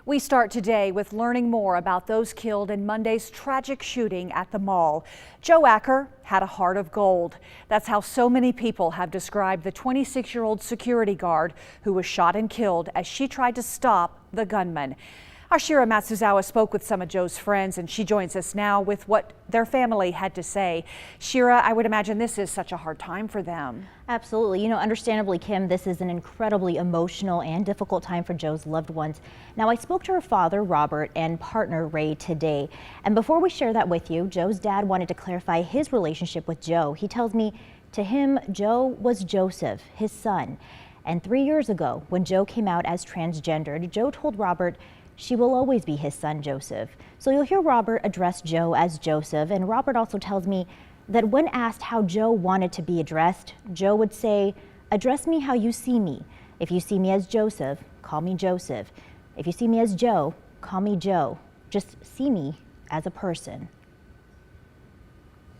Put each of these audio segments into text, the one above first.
We start today with learning more about those killed in Monday's tragic shooting at the mall. Jo Acker had a heart of gold. That's how so many people have described the 26-year-old security guard who was shot and killed as she tried to stop the gunman. Our Shira Matsuzawa spoke with some of Jo's friends, and she joins us now with what their family had to say. Shira, I would imagine this is such a hard time for them. Absolutely. You know, understandably, Kim, this is an incredibly emotional and difficult time for Jo's loved ones. Now, I spoke to her father, Robert, and partner, Ray, today. And before we share that with you, Jo's dad wanted to clarify his relationship with Jo. He tells me, to him, Jo was Joseph, his son. And 3 years ago, when Jo came out as transgendered, Jo told Robert she will always be his son, Joseph. So you'll hear Robert address Jo as Joseph, and Robert also tells me that when asked how Jo wanted to be addressed, Jo would say, "Address me how you see me. If you see me as Joseph, call me Joseph. If you see me as Jo, call me Jo. Just see me as a person."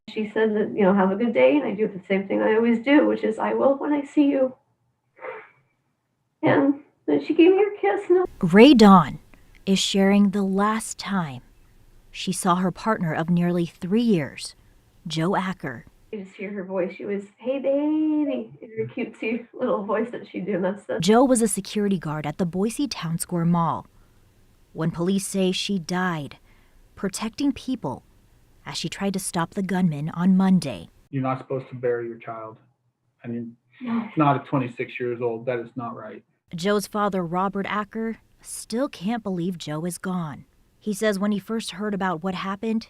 She said that, have a good day, and I do the same thing I always do, which is I will when I see you. And then she gave me her kiss. Ray Dawn is sharing the last time she saw her partner of nearly 3 years, Jo Acker. You just hear her voice. She was, "Hey, baby," in her cutesy little voice that she'd do. And that's the... Jo was a security guard at the Boise Town Square Mall when police say she died protecting people as she tried to stop the gunman on Monday. You're not supposed to bury your child. I mean, not at 26 years old. That is not right. Jo's father, Robert Acker, still can't believe Jo is gone. He says when he first heard about what happened,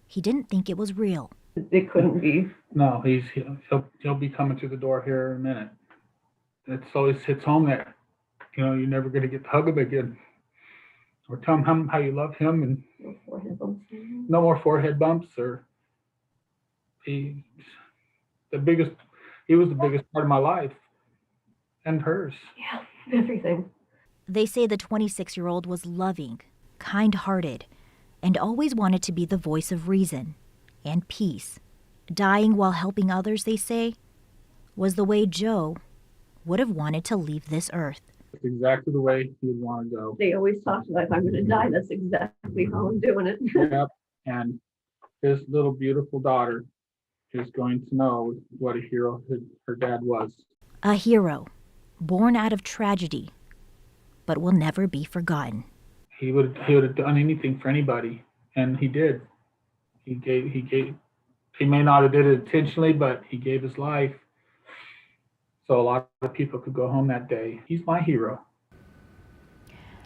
he didn't think it was real. It couldn't be. No, he'll be coming through the door here in a minute. It always hits home that, you're never going to get to hug him again. Or tell him how you love him, and No forehead bumps. no more forehead bumps. Or he was the biggest part of my life and hers. Yeah, everything. They say the 26-year-old was loving, kind-hearted, and always wanted to be the voice of reason and peace. Dying while helping others, they say, was the way Jo would have wanted to leave this earth. It's exactly the way you'd want to go. They always talk about, if I'm going to die, that's exactly how I'm doing it. Yep. And his little beautiful daughter is going to know what a hero her dad was. A hero, born out of tragedy, but will never be forgotten. He would have done anything for anybody, and he did. He may not have did it intentionally, but he gave his life so a lot of people could go home that day. He's my hero.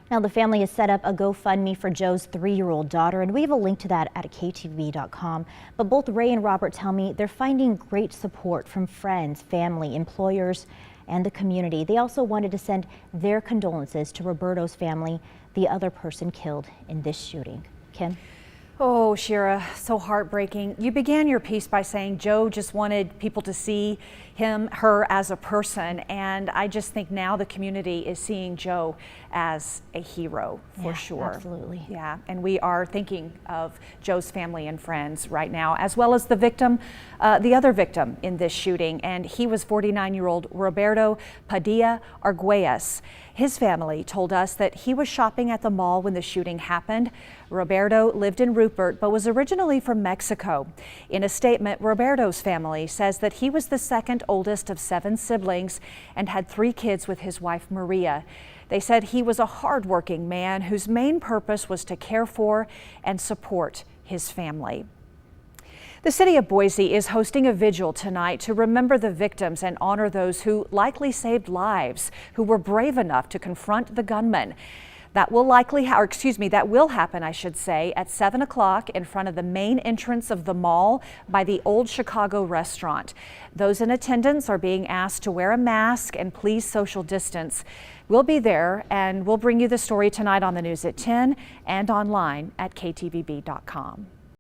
Now the family has set up a GoFundMe for Jo's 3-year-old daughter, and we have a link to that at ktv.com. But both Ray and Robert tell me they're finding great support from friends, family, employers, and the community. They also wanted to send their condolences to Roberto's family, the other person killed in this shooting. Kim? Oh, Shira, so heartbreaking. You began your piece by saying Jo just wanted people to see her as a person, and I just think now the community is seeing Jo as a hero for sure. Absolutely. Yeah, and we are thinking of Jo's family and friends right now, as well as the victim, the other victim in this shooting, and he was 49-year-old Roberto Padilla Arguelles. His family told us that he was shopping at the mall when the shooting happened. Roberto lived in Rupert, but was originally from Mexico. In a statement, Roberto's family says that he was the second oldest of 7 siblings and had 3 kids with his wife, Maria. They said he was a hardworking man whose main purpose was to care for and support his family. The city of Boise is hosting a vigil tonight to remember the victims and honor those who likely saved lives, who were brave enough to confront the gunman. That will happen, I should say, at 7 o'clock in front of the main entrance of the mall by the Old Chicago restaurant. Those in attendance are being asked to wear a mask and please social distance. We'll be there, and we'll bring you the story tonight on the news at 10 and online at ktvb.com.